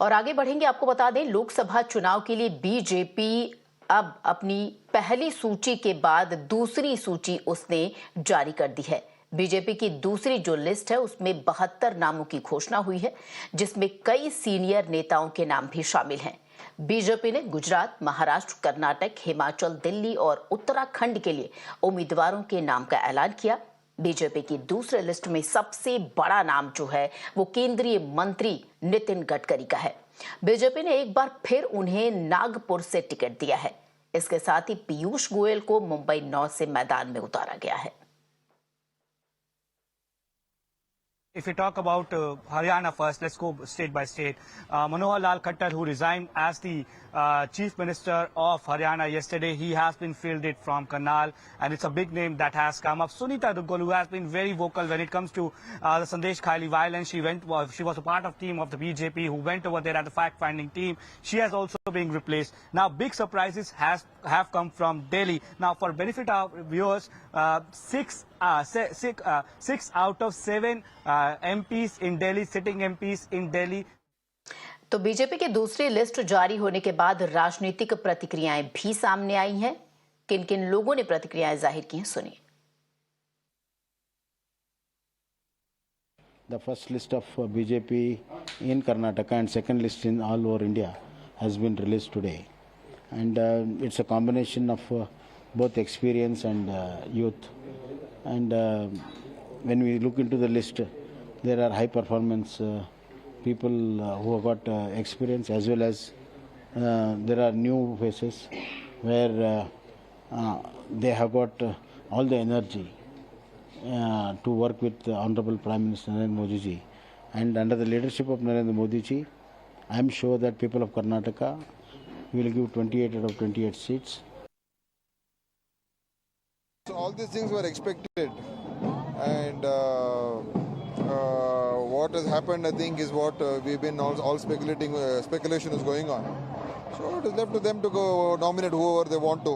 और आगे बढ़ेंगे, आपको बता दें लोकसभा चुनाव के लिए बीजेपी अब अपनी पहली सूची के बाद दूसरी सूची उसने जारी कर दी है। बीजेपी की दूसरी जो लिस्ट है उसमें 72 नामों की घोषणा हुई है, जिसमें कई सीनियर नेताओं के नाम भी शामिल हैं। बीजेपी ने गुजरात, महाराष्ट्र, कर्नाटक, हिमाचल, दिल्ली और उत्तराखंड के लिए उम्मीदवारों के नाम का ऐलान किया। बीजेपी की दूसरे लिस्ट में सबसे बड़ा नाम जो है वो केंद्रीय मंत्री नितिन गडकरी का है। बीजेपी ने एक बार फिर उन्हें नागपुर से टिकट दिया है। इसके साथ ही पीयूष गोयल को मुंबई नॉर्थ से मैदान में उतारा गया है। If we talk about Haryana first, let's go state by state. Manohar Lal Khattar, who resigned as the Chief Minister of Haryana yesterday, he has been fielded from Karnal, and it's a big name that has come up. Sunita Duggal, who has been very vocal when it comes to the Sandesh Khaili violence, she was a part of team of the BJP who went over there as the fact-finding team. She has also been replaced. Now, big surprises have come from Delhi. Now, for benefit of viewers, 6 out of 7 MPs in Delhi, sitting MPs in Delhi. तो BJP की दूसरी list जारी होने के बाद राजनीतिक प्रतिक्रियाएं भी सामने आई हैं। किन किन लोगों ने प्रतिक्रियाएं जाहिर की हैं, सुनिए। The first list of BJP in Karnataka and second list in all over India has been released today, and it's a combination of both experience and youth. And when we look into the list, there are high performance people who have got experience, as well as there are new faces where they have got all the energy to work with the Honorable Prime Minister Narendra Modi ji. And under the leadership of Narendra Modi ji, I am sure that people of Karnataka will give 28 out of 28 seats. So all these things were expected, and what has happened, I think, is what we've been all speculating. Speculation is going on. So it is left to them to go nominate whoever they want to.